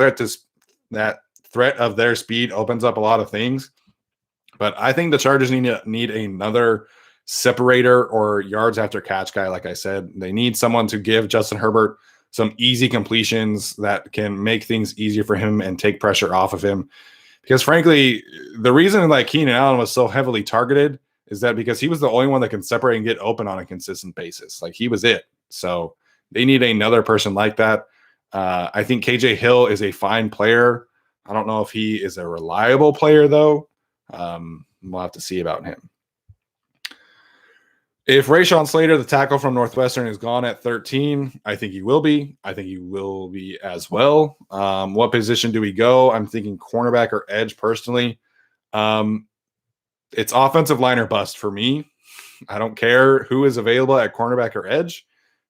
threat of their speed opens up a lot of things. But I think the Chargers need another separator or yards after catch guy. Like I said, they need someone to give Justin Herbert some easy completions that can make things easier for him and take pressure off of him. Because frankly, the reason like Keenan Allen was so heavily targeted is that because he was the only one that can separate and get open on a consistent basis. Like, he was it. So they need another person like that. I think KJ Hill is a fine player. I don't know if he is a reliable player, though. We'll have to see about him. If Rashawn Slater, the tackle from Northwestern, is gone at 13, I think he will be. I think he will be as well. What position do we go? I'm thinking cornerback or edge personally. It's offensive line or bust for me. I don't care who is available at cornerback or edge.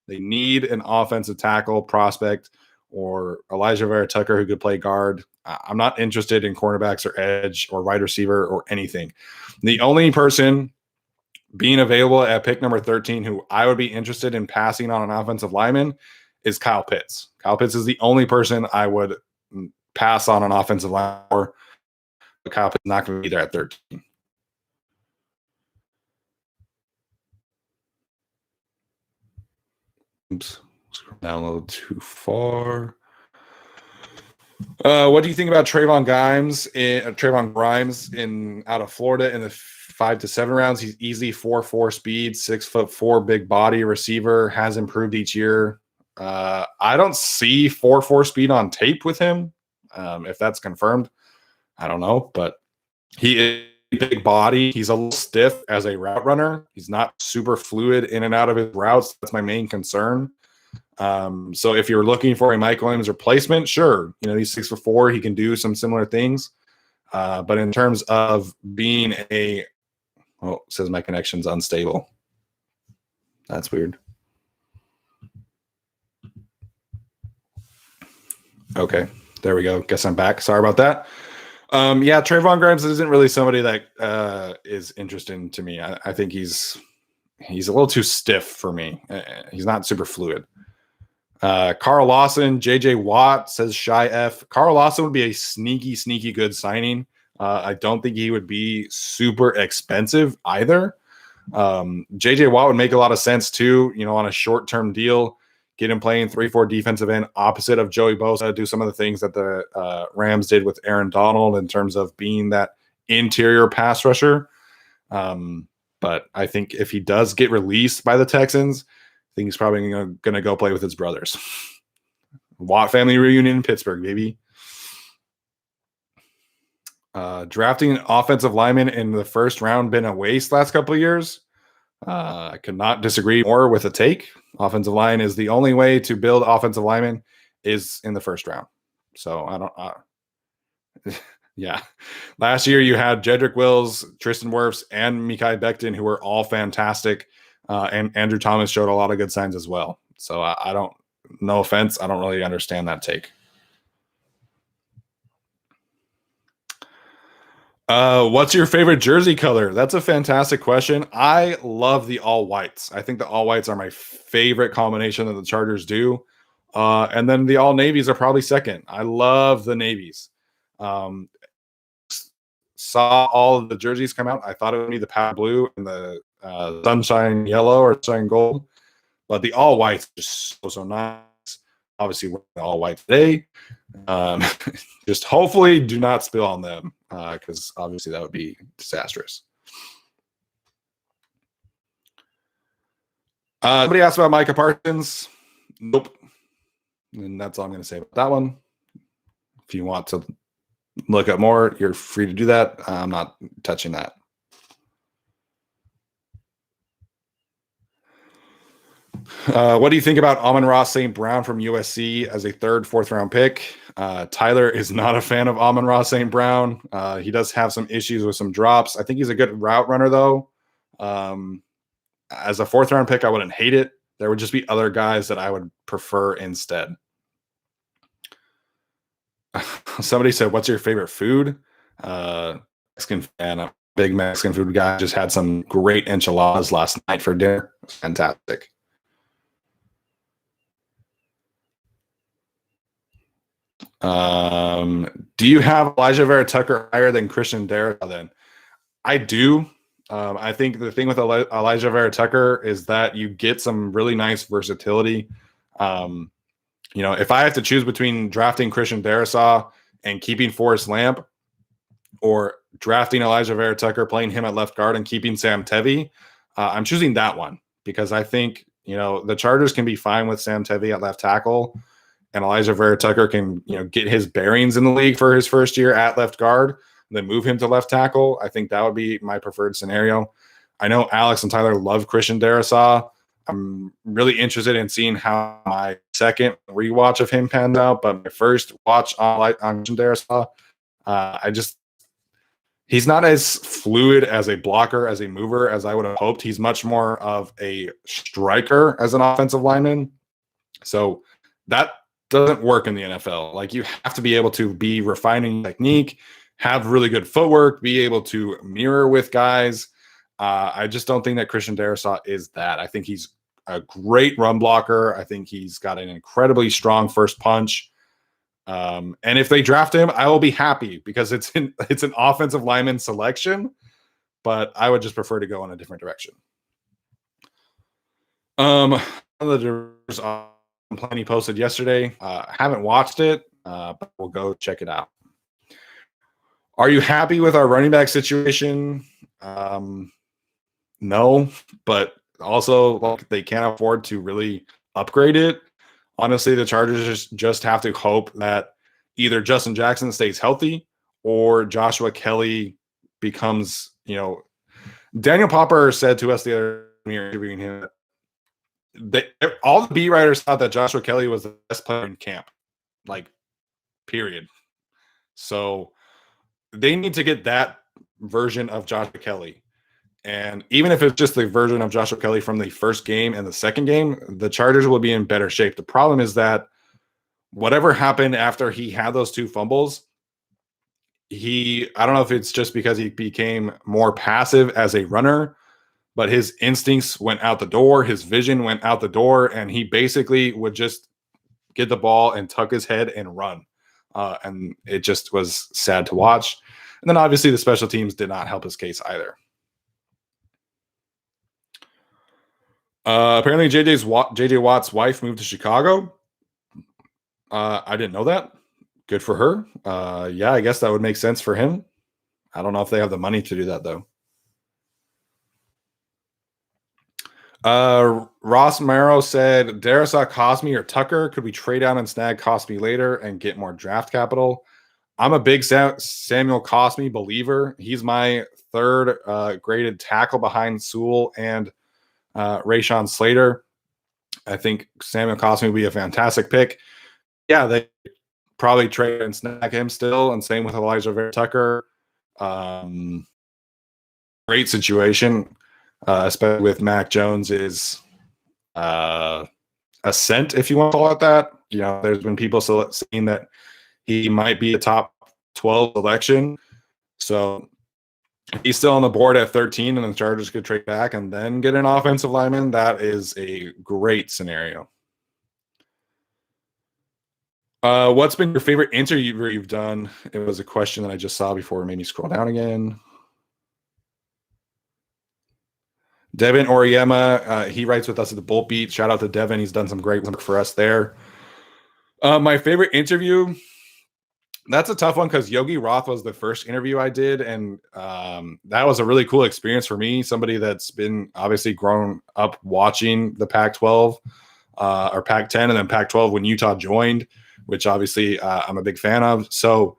They need an offensive tackle prospect or Elijah Vera Tucker who could play guard. I'm not interested in cornerbacks or edge or wide receiver or anything. The only person being available at pick number 13 who I would be interested in passing on an offensive lineman is Kyle Pitts. Kyle Pitts is the only person I would pass on an offensive line for. But Kyle Pitts is not going to be there at 13. Oops, scroll down a little too far. What do you think about Trayvon Grimes in out of Florida in the 5 to 7 rounds? He's easily 4.4 speed, 6'4" big body receiver, has improved each year. I don't see 4.4 speed on tape with him. If that's confirmed, I don't know, but he is a big body. He's a little stiff as a route runner. He's not super fluid in and out of his routes. That's my main concern. So if you're looking for a Mike Williams replacement, sure, he's 6'4", he can do some similar things. But in terms of being it says my connection's unstable. That's weird. Okay, there we go. Guess I'm back. Sorry about that. Yeah, Trayvon Grimes isn't really somebody that is interesting to me. I think he's a little too stiff for me. He's not super fluid. Carl Lawson, JJ Watt says Shy F. Carl Lawson would be a sneaky good signing. I don't think he would be super expensive either. JJ Watt would make a lot of sense too, on a short-term deal. Get him playing 3-4 defensive end opposite of Joey Bosa, do some of the things that the Rams did with Aaron Donald in terms of being that interior pass rusher. But I think if he does get released by the Texans, I think he's probably going to go play with his brothers. Watt family reunion in Pittsburgh, baby. Drafting an offensive lineman in the first round been a waste last couple of years. I could not disagree more with a take. Offensive line is the only way to build offensive linemen is in the first round. So I don't. Yeah. Last year you had Jedrick Wills, Tristan Wirfs, and Mekhi Becton, who were all fantastic. And Andrew Thomas showed a lot of good signs as well. So I don't. No offense, I don't really understand that take. What's your favorite jersey color? That's a fantastic question. I love the all whites. I think the all whites are my favorite combination that the Chargers do. And then the all navies are probably second. I love the navies. Saw all of the jerseys come out. I thought it would be the powder blue and the sunshine yellow or sunshine gold, but the all whites are just so nice. Obviously, we're all white today. Just hopefully do not spill on them because obviously that would be disastrous. Somebody asked about Micah Parsons. Nope. And that's all I'm going to say about that one. If you want to look up more, you're free to do that. I'm not touching that. What do you think about Amon-Ra St. Brown from USC as a third, fourth round pick? Tyler is not a fan of Amon-Ra St. Brown. He does have some issues with some drops. I think he's a good route runner, though. As a fourth round pick, I wouldn't hate it. There would just be other guys that I would prefer instead. Somebody said, what's your favorite food? Mexican fan. I'm a big Mexican food guy. Just had some great enchiladas last night for dinner. Fantastic. Do you have Elijah Vera Tucker higher than Christian Darrisaw then? I do. I think the thing with Elijah Vera Tucker is that you get some really nice versatility. If I have to choose between drafting Christian Darrisaw and keeping Forrest Lamp or drafting Elijah Vera Tucker, playing him at left guard and keeping Sam Tevi, I'm choosing that one because I think, the Chargers can be fine with Sam Tevi at left tackle and Elijah Vera Tucker can, get his bearings in the league for his first year at left guard, then move him to left tackle. I think that would be my preferred scenario. I know Alex and Tyler love Christian Darrisaw. I'm really interested in seeing how my second rewatch of him panned out, but my first watch on Christian Darrisaw, he's not as fluid as a blocker, as a mover, as I would have hoped. He's much more of a striker as an offensive lineman. So that doesn't work in the NFL. Like, you have to be able to be refining technique, have really good footwork, be able to mirror with guys. I just don't think that Christian Darrisaw is that. I think he's a great run blocker. I think he's got an incredibly strong first punch. And if they draft him, I will be happy because it's an offensive lineman selection, but I would just prefer to go in a different direction. The Plenty posted yesterday. Haven't watched it, but we'll go check it out. Are you happy with our running back situation? No, but also like they can't afford to really upgrade it. Honestly, the Chargers just have to hope that either Justin Jackson stays healthy or Joshua Kelly becomes, Daniel Popper said to us the other year interviewing him, all the beat writers thought that Joshua Kelly was the best player in camp, like, period. So they need to get that version of Joshua Kelly. And even if it's just the version of Joshua Kelly from the first game and the second game, the Chargers will be in better shape. The problem is that whatever happened after he had those 2 fumbles, I don't know if it's just because he became more passive as a runner, but his instincts went out the door, his vision went out the door, and he basically would just get the ball and tuck his head and run. And it just was sad to watch. And then obviously the special teams did not help his case either. Apparently JJ Watt's wife moved to Chicago. I didn't know that. Good for her. Yeah, I guess that would make sense for him. I don't know if they have the money to do that though. Ross Marrow said, Darrisaw, Cosme, or Tucker. Could we trade down and snag Cosme later and get more draft capital? I'm a big Samuel Cosme believer. He's my 3rd graded tackle behind Sewell and Rashawn Slater. I think Samuel Cosme would be a fantastic pick. Yeah, they probably trade and snag him still, and same with Elijah Vera Tucker. Great situation, especially with Mac Jones's ascent, if you want to call it that. There's been people saying that he might be a top 12 selection. So he's still on the board at 13, and the Chargers could trade back and then get an offensive lineman. That is a great scenario. What's been your favorite interview you've done? It was a question that I just saw before. It made me scroll down again. Devin Oriema, he writes with us at the Bolt Beat. Shout out to Devin. He's done some great work for us there. My favorite interview, that's a tough one because Yogi Roth was the first interview I did, and that was a really cool experience for me. Somebody that's been obviously grown up watching the Pac-12 or Pac-10 and then Pac-12 when Utah joined, which obviously I'm a big fan of. So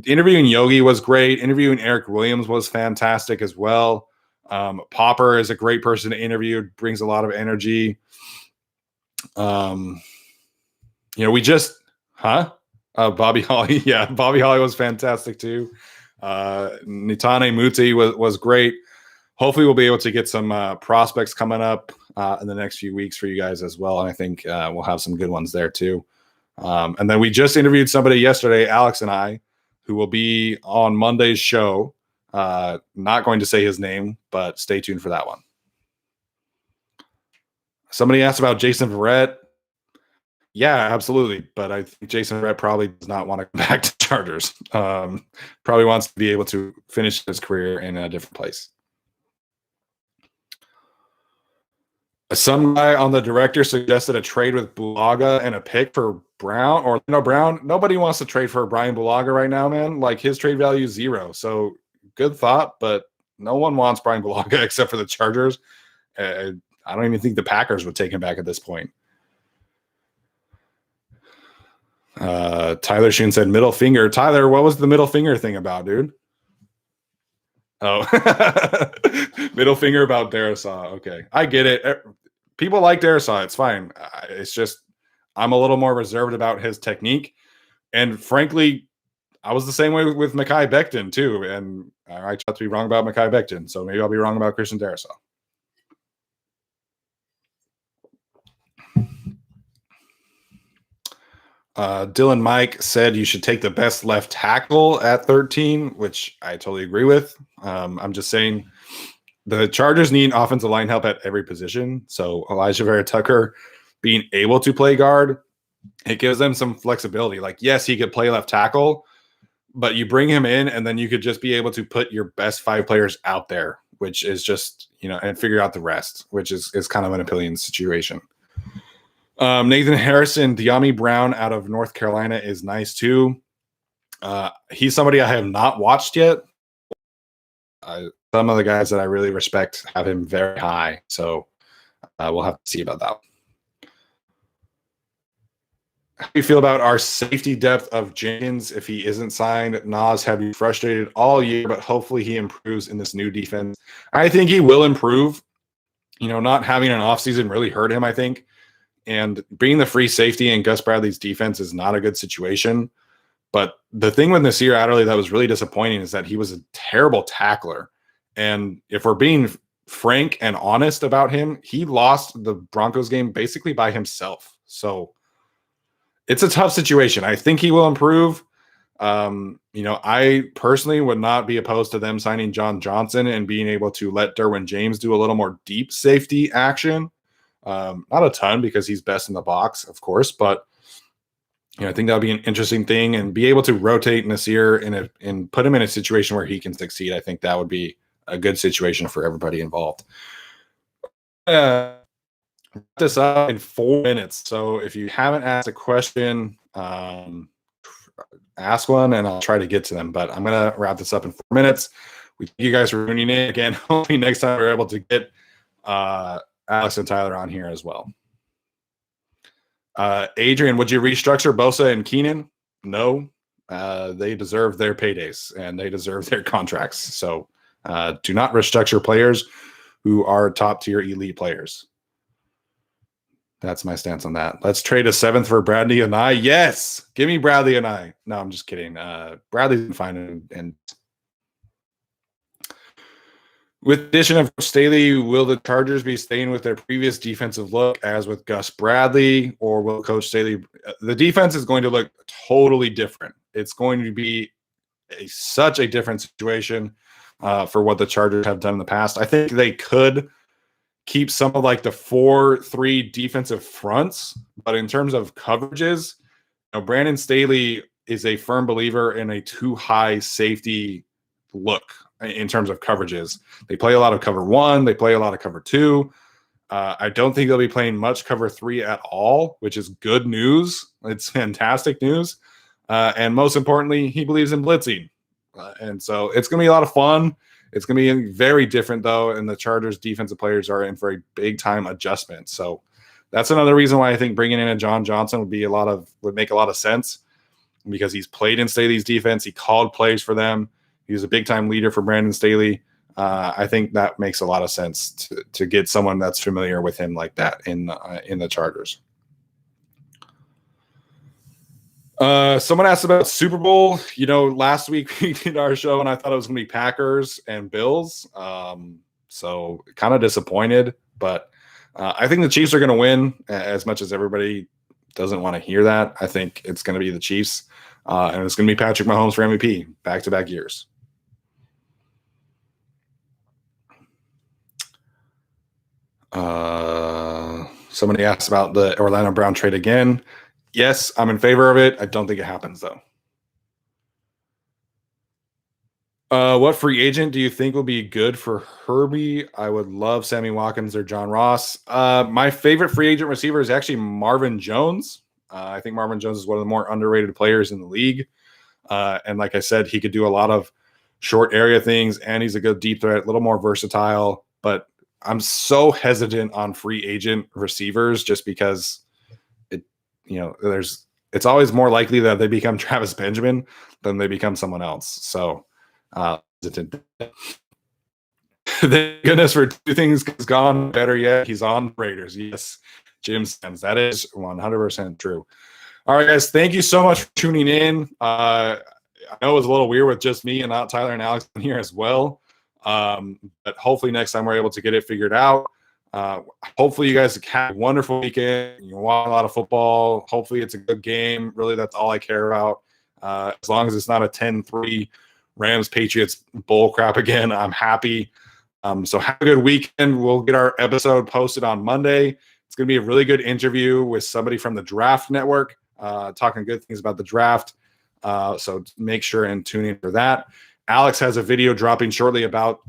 interviewing Yogi was great. Interviewing Eric Williams was fantastic as well. Popper is a great person to interview, brings a lot of energy. We just, Bobby Holly. Yeah, Bobby Holly was fantastic too. Nitane Muti was great. Hopefully we'll be able to get some prospects coming up in the next few weeks for you guys as well. And I think we'll have some good ones there too. And then we just interviewed somebody yesterday, Alex and I, who will be on Monday's show. Not going to say his name, but stay tuned for that one. Somebody asked about Jason Verrett. Yeah, absolutely. But I think Jason Verrett probably does not want to come back to Chargers. Probably wants to be able to finish his career in a different place. Some guy on the director suggested a trade with Bulaga and a pick for Brown or Brown. Nobody wants to trade for Brian Bulaga right now, man. Like his trade value is 0. So good thought, but no one wants Brian Bulaga except for the Chargers. I don't even think the Packers would take him back at this point. Tyler Sheen said middle finger. Tyler, what was the middle finger thing about, dude? Oh, middle finger about Darrisaw. Okay, I get it. People like Darrisaw. It's fine. It's just I'm a little more reserved about his technique. And frankly, I was the same way with Mekhi Becton too. And I tried to be wrong about Mekhi Becton. So maybe I'll be wrong about Christian Darrisaw. Dylan Mike said you should take the best left tackle at 13, which I totally agree with. I'm just saying the Chargers need offensive line help at every position. So Elijah Vera Tucker being able to play guard, it gives them some flexibility. Like, yes, he could play left tackle, but you bring him in and then you could just be able to put your best 5 players out there, which is just, and figure out the rest, which is kind of an opinion situation. Nathan Harrison, De'Ami Brown out of North Carolina is nice too. He's somebody I have not watched yet. Some of the guys that I really respect have him very high, so we'll have to see about that. How do you feel about our safety depth of Jenkins if he isn't signed? Nas have you frustrated all year, but hopefully he improves in this new defense. I think he will improve. Not having an offseason really hurt him, I think. And being the free safety in Gus Bradley's defense is not a good situation. But the thing with Nasir Adderley that was really disappointing is that he was a terrible tackler. And if we're being frank and honest about him, he lost the Broncos game basically by himself. So it's a tough situation. I think he will improve. I personally would not be opposed to them signing John Johnson and being able to let Derwin James do a little more deep safety action. Not a ton because he's best in the box, of course, but I think that'll be an interesting thing and be able to rotate Nasir and put him in a situation where he can succeed. I think that would be a good situation for everybody involved. This up in 4 minutes. So if you haven't asked a question, ask one and I'll try to get to them. But I'm going to wrap this up in 4 minutes. We thank you guys for tuning in. Again, hopefully next time we're able to get Alex and Tyler on here as well. Adrian, would you restructure Bosa and Keenan? No. They deserve their paydays and they deserve their contracts. So do not restructure players who are top-tier elite players. That's my stance on that. Let's trade a 7th for Bradley and I. Yes, give me Bradley and I. No, I'm just kidding. Bradley's fine. And with the addition of Staley, will the Chargers be staying with their previous defensive look as with Gus Bradley, or will Coach Staley? The defense is going to look totally different. It's going to be such a different situation for what the Chargers have done in the past. I think they could keep some of like the 4-3 defensive fronts, but in terms of coverages, Brandon Staley is a firm believer in a too high safety look in terms of coverages. They play a lot of cover 1, they play a lot of cover 2. I don't think they'll be playing much cover 3 at all, which is good news. It's fantastic news. And most importantly, he believes in blitzing. And so it's going to be a lot of fun. It's going to be very different, though, and the Chargers' defensive players are in for a big-time adjustment. So that's another reason why I think bringing in a John Johnson would make a lot of sense, because he's played in Staley's defense. He called plays for them. He was a big-time leader for Brandon Staley. I think that makes a lot of sense to get someone that's familiar with him like that in the Chargers. Someone asked about Super Bowl. Last week we did our show and I thought it was going to be Packers and Bills. So kind of disappointed, but I think the Chiefs are going to win, as much as everybody doesn't want to hear that. I think it's going to be the Chiefs, and it's going to be Patrick Mahomes for MVP back-to-back years. Somebody asked about the Orlando Brown trade again. Yes, I'm in favor of it. I don't think it happens, though. What free agent do you think will be good for Herbie? I would love Sammy Watkins or John Ross. My favorite free agent receiver is actually Marvin Jones. I think Marvin Jones is one of the more underrated players in the league. And like I said, he could do a lot of short area things, and he's a good deep threat, a little more versatile. But I'm so hesitant on free agent receivers just because it's always more likely that they become Travis Benjamin than they become someone else. So thank goodness for 2 things has gone. Better yet, he's on Raiders. Yes, Jim Sims. That is 100% true. All right, guys, thank you so much for tuning in. I know it was a little weird with just me and not Tyler and Alex in here as well. But hopefully next time we're able to get it figured out. Hopefully you guys have a wonderful weekend. You watch a lot of football. Hopefully it's a good game. Really, that's all I care about. As long as it's not a 10-3 Rams Patriots bull crap again, I'm happy. So have a good weekend. We'll get our episode posted on Monday. It's going to be a really good interview with somebody from the Draft Network, talking good things about the draft. So make sure and tune in for that. Alex has a video dropping shortly about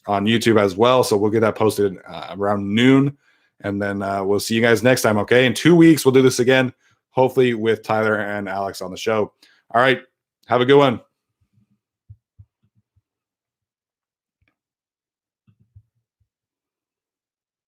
on YouTube as well. So we'll get that posted around noon. And then we'll see you guys next time, okay? In 2 weeks, we'll do this again, hopefully with Tyler and Alex on the show. All right. Have a good one.